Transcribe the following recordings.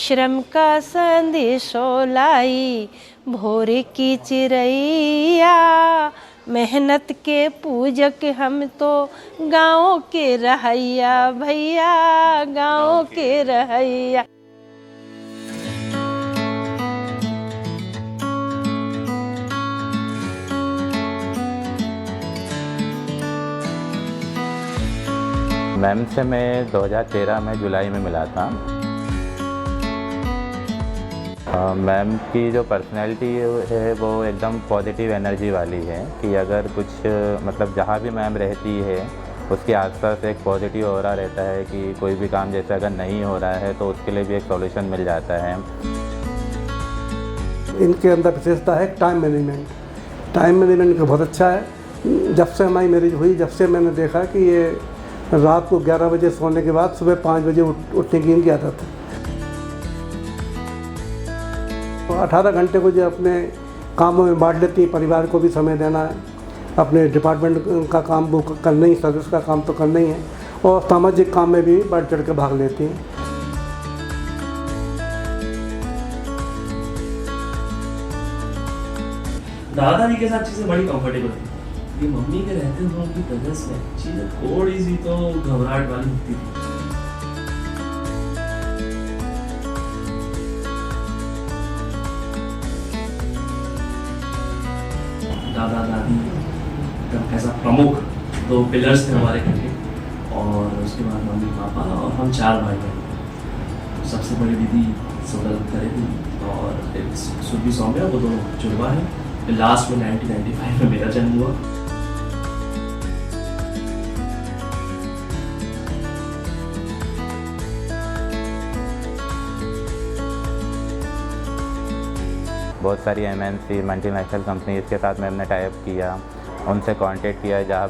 श्रम का संदेशो लाई भोर की चिड़ैया। मेहनत के पूजक हम तो गाँव के रहैया भैया, गाँव के रहैया। मैम से मैं 2013 में जुलाई में मिला था। मैम की जो पर्सनैलिटी है वो एकदम पॉजिटिव एनर्जी वाली है कि अगर कुछ मतलब जहाँ भी मैम रहती है उसके आसपास एक पॉजिटिव ऑरा रहता है कि कोई भी काम जैसे अगर नहीं हो रहा है तो उसके लिए भी एक सॉल्यूशन मिल जाता है। इनके अंदर विशेषता है टाइम मैनेजमेंट। टाइम मैनेजमेंट का बहुत अच्छा है। जब से हमारी मैरिज हुई, जब से मैंने देखा कि ये रात को 11 बजे सोने के बाद सुबह 5 बजे उठने की इनकी आदत है। 18 घंटे को जो अपने कामों में बांट लेती हैं, परिवार को भी समय देना है, अपने डिपार्टमेंट का काम वो करना ही, सर्विस का काम तो करना ही है, और सामाजिक काम में भी बढ़ चढ़ के भाग लेती हैं। दादाजी के साथ चीज़ें बड़ी कंफर्टेबल थी। ये मम्मी के रहते हुए उनकी प्रेजेंस में चीज़ें थोड़ी सी तो घबराहट वाली होती थी। दादा दादी ऐसा प्रमुख 2 पिलर्स थे हमारे घर के, और उसके बाद मम्मी पापा और हम 4 भाई बहन। सबसे बड़ी दीदी सोलह करे थी और एक सुरभि सौम्या, वो दोनों जुड़वा है। फिर लास्ट में 1995 में मेरा जन्म हुआ। बहुत सारी MNC मल्टीनेशनल कंपनीज़ के साथ मैम ने टाइप किया, उनसे कांटेक्ट किया जहाँ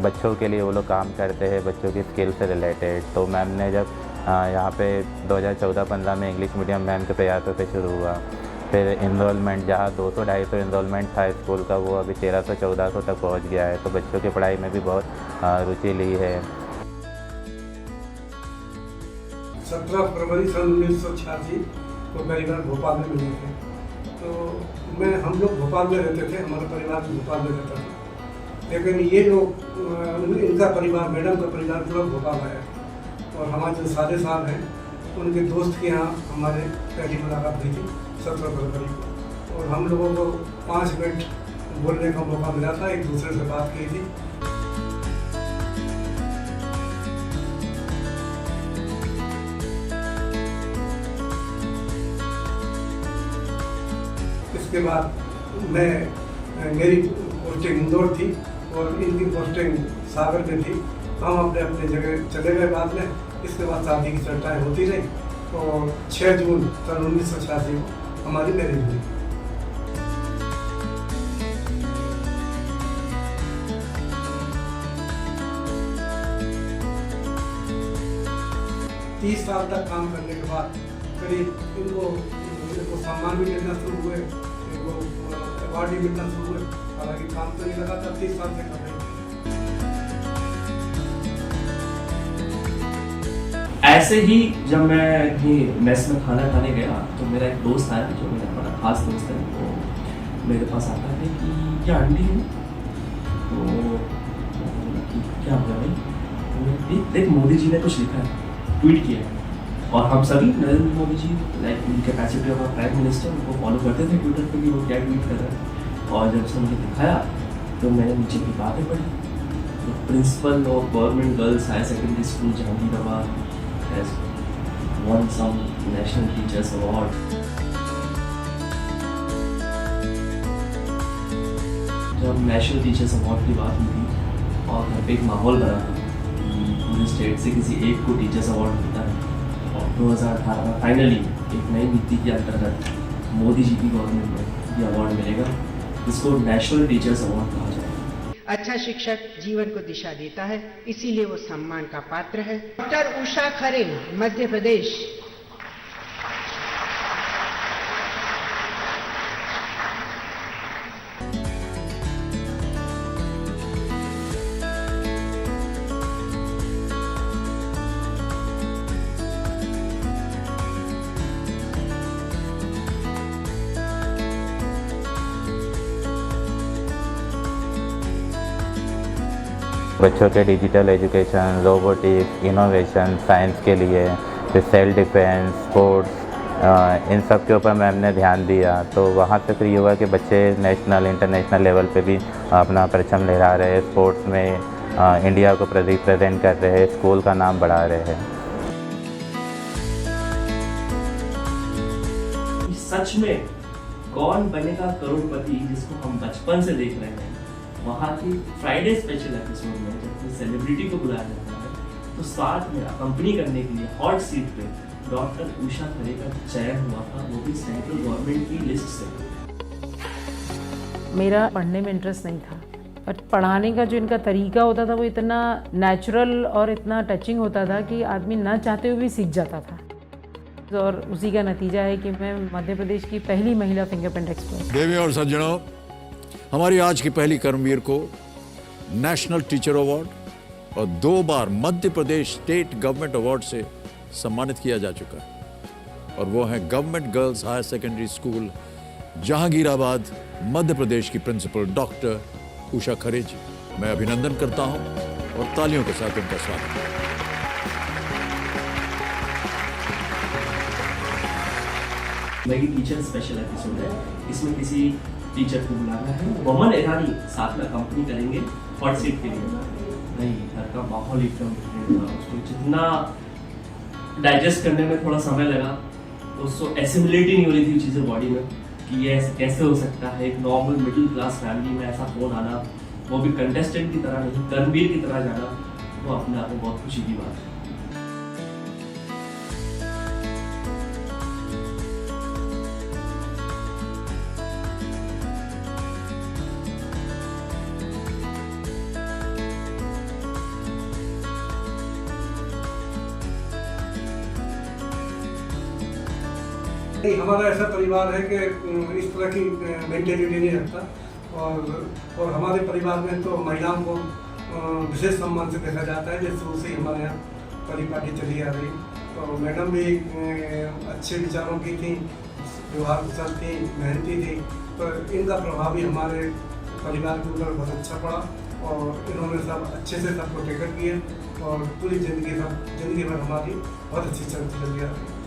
बच्चों के लिए वो लोग काम करते हैं, बच्चों की स्किल से रिलेटेड। तो मैम ने जब यहाँ पे 2014-15 में इंग्लिश मीडियम मैम के प्रयासों से शुरू हुआ। फिर इनरोलमेंट जहाँ 200-250 इनरोलमेंट था स्कूल का, वो अभी 1300-1400 तक पहुँच गया है। तो बच्चों की पढ़ाई में भी बहुत रुचि ली है। 17 फरवरी सन 1986 को पहली बार भोपाल में मिले थे। तो हम लोग भोपाल में रहते थे, हमारा परिवार भोपाल में रहता था, लेकिन ये लोग इनका परिवार, मैडम का परिवार पूरा भोपाल आया। और हमारे जो सारे साल हैं उनके दोस्त के यहाँ हमारे पहली मुलाकात हुई थी 17 फरवरी को, और हम लोगों को 5 मिनट बोलने का मौका मिला था, एक दूसरे से बात की थी। इसके बाद मेरी पोस्टिंग इंदौर थी और इनकी पोस्टिंग सागर में थी। हम अपने अपने जगह चले गए बाद में। इसके बाद शादी की चर्चाएँ होती रही और 6 जून सन 1986 को हमारी मैरिज हुई। तीस साल तक काम करने के बाद करीब इनको सम्मान भी मिलना शुरू हुए, इनको अवार्ड भी मिलना शुरू हुए। हालांकि काम तो नहीं लगा था, 30 साल से कर रहे थे। ऐसे ही जब मैं कहीं मेस में खाना खाने गया तो मेरा एक दोस्त आया, जो मेरा बड़ा खास दोस्त है। वो मेरे पास आता है कि क्या आंटी है, तो क्या हुआ भाई, देख मोदी जी ने कुछ लिखा है, ट्वीट किया है, और हम सभी Narendra Modi ji like in capacity of prime minister उनको फॉलो करते थे ट्विटर पे कि वो क्या ट्वीट कर रहे हैं। और जब उसने मुझे दिखाया तो मैंने नीचे की बातें पढ़ी। तो principal of government girls higher secondary school Jahangirabad has won some national teachers award. जब नेशनल टीचर्स अवार्ड की बात हुई थी और घर पे एक माहौल बना था कि पूरे स्टेट से किसी एक को टीचर्स अवार्ड मिलता है, और 2018 में फाइनली एक नई नीति के अंतर्गत मोदी जी की गवर्नमेंट में ये अवार्ड मिलेगा, जिसको नेशनल टीचर्स अवार्ड कहा जाएगा। अच्छा शिक्षक जीवन को दिशा देता है, इसीलिए वो सम्मान का पात्र है। डॉक्टर उषा खरे, मध्य प्रदेश। बच्चों के digital education, robotics, innovation, science के लिए, फिर सेल्फ डिफेंस, स्पोर्ट्स, इन सब के ऊपर मैम ने ध्यान दिया। तो वहाँ से फिर ये हुआ कि बच्चे नेशनल इंटरनेशनल लेवल पे भी अपना परचम लहरा रहे हैं, स्पोर्ट्स में इंडिया को रिप्रेजेंट कर रहे हैं, स्कूल का नाम बढ़ा रहे हैं। सच में कौन बनेगा करोड़पति जिसको हम बचपन से देख रहे हैं, वहाँ की फ्राइडे स्पेशल एपिसोड में जब कोई सेलिब्रिटी को बुलाया जाता है तो साथ में कंपनी करने के लिए हॉट सीट पे डॉक्टर उषा खरे का चयन हुआ था, वो भी सेंट्रल गवर्नमेंट की लिस्ट से। मेरा पढ़ने में इंटरेस्ट नहीं था, पर पढ़ाने का जो इनका तरीका होता था वो इतना नेचुरल और इतना टचिंग होता था कि आदमी ना चाहते हुए भी सीख जाता था। और उसी का नतीजा है कि मैं मध्य प्रदेश की पहली महिला फिंगरप्रिंट एक्सपर्ट। देवी और सज्जनों, हमारी आज की पहली कर्मवीर को नेशनल टीचर अवार्ड और 2 बार Madhya Pradesh state government award से सम्मानित किया जा चुका है, और वो है government girls higher secondary school Jahangirabad Madhya Pradesh की प्रिंसिपल डॉक्टर उषा खरे जी। मैं अभिनंदन करता हूं और तालियों के साथ उनका स्वागत करता हूं। मेरी टीचर स्पेशल एपिसोड है, इसमें किसी टीचर को बुलाना है, वमन ईरानी साथ में कंपनी करेंगे हॉट सीट के लिए। नहीं, घर का माहौल एकदम डिफरेंट था, उसको जितना डाइजेस्ट करने में थोड़ा समय लगा, उसको एसिमुलेट ही नहीं हो रही थी चीज़ें बॉडी में कि ये ऐसे कैसे हो सकता है। एक नॉर्मल मिडिल क्लास फैमिली में ऐसा फोन आना, वो भी कंटेस्टेंट की तरह नहीं, कर्मवीर की तरह जाना, वो अपने आप में बहुत खुशी की बात है। नहीं, हमारा ऐसा परिवार है कि इस तरह की मेंटेलिटी नहीं रखता, और हमारे परिवार में तो महिलाओं को विशेष सम्मान से देखा जाता है, जैसे शुरू से ही हमारे यहाँ परिपाटी चली आ रही। तो मैडम भी अच्छे विचारों की थी, व्यवहार कुशल थी, मेहनती थी, तो इनका प्रभाव भी हमारे परिवार के ऊपर बहुत अच्छा पड़ा, और इन्होंने सब अच्छे से सबको टेकअप किए, और पूरी जिंदगी भर हमारी बहुत अच्छी चलती चली आ रही।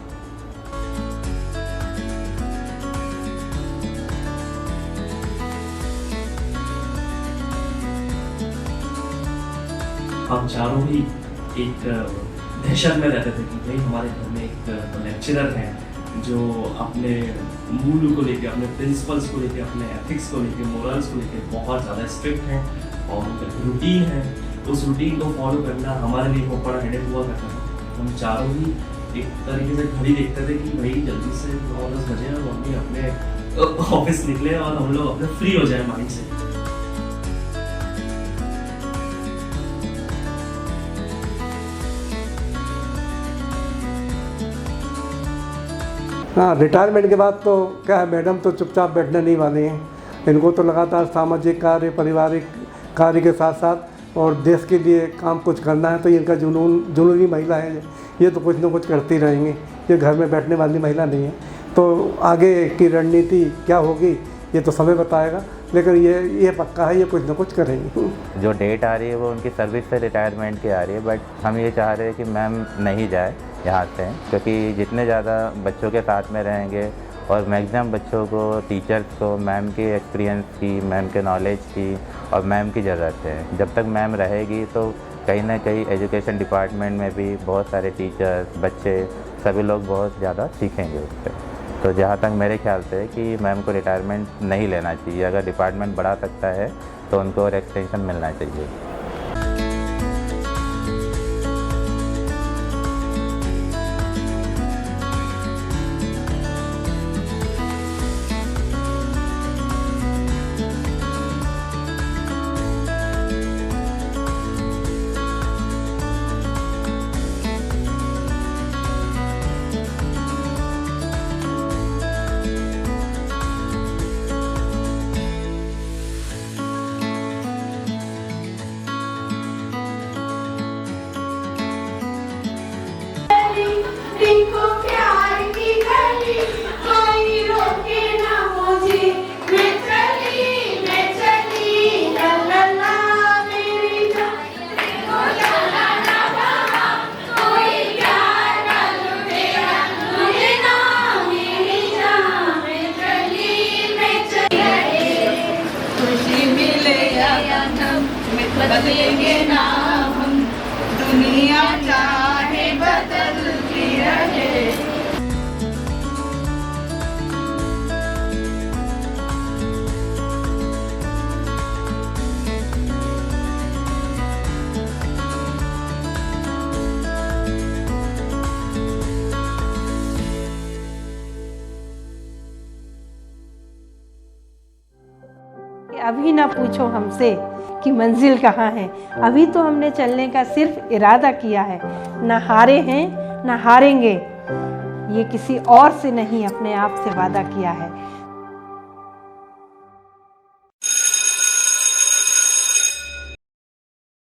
हम चारों ही एक दहशत में रहते थे कि भाई हमारे घर में एक लेक्चरर है जो अपने मूल को लेके, अपने प्रिंसिपल्स को लेके, अपने एथिक्स को लेके, मोरल्स को लेके बहुत ज़्यादा स्ट्रिक्ट हैं, और उनका रूटीन है, उस रूटीन को फॉलो करना हमारे लिए बहुत बड़ा हेडेक हुआ करता था। हम चारों ही एक तरीके से घड़ी देखते थे कि भाई जल्दी से 9-10 बजे और मम्मी अपने ऑफिस निकले और हम लोग अपने फ्री हो जाए माइंड से। हाँ, रिटायरमेंट के बाद तो क्या है, मैडम तो चुपचाप बैठने नहीं वाली हैं। इनको तो लगातार सामाजिक कार्य, पारिवारिक कार्य के साथ साथ और देश के लिए काम कुछ करना है, तो इनका जुनूनी महिला है, ये तो कुछ ना कुछ करती रहेंगी, ये घर में बैठने वाली महिला नहीं है। तो आगे की रणनीति क्या होगी ये तो समय बताएगा, लेकिन ये पक्का है ये कुछ ना कुछ करेंगे। जो डेट आ रही है वो उनकी सर्विस से रिटायरमेंट की आ रही है, बट हम ये चाह रहे हैं कि मैम नहीं जाए यहाँ से, क्योंकि जितने ज़्यादा बच्चों के साथ में रहेंगे और मैक्सिमम बच्चों को, टीचर्स को मैम के एक्सपीरियंस की, मैम के नॉलेज की और मैम की ज़रूरत है। जब तक मैम रहेगी तो कहीं ना कहीं एजुकेशन डिपार्टमेंट में भी बहुत सारे टीचर्स, बच्चे, सभी लोग बहुत ज़्यादा सीखेंगे उससे। तो जहाँ तक मेरे ख्याल से कि मैम को रिटायरमेंट नहीं लेना चाहिए, अगर डिपार्टमेंट बढ़ा सकता है तो उनको और एक्सटेंशन मिलना चाहिए। बदलेंगे ना हम, दुनिया चाहे बदलती रहे। अभी ना पूछो हमसे कि मंजिल कहाँ है, अभी तो हमने चलने का सिर्फ इरादा किया है। ना हारे हैं ना हारेंगे, ये किसी और से नहीं अपने आप से वादा किया है।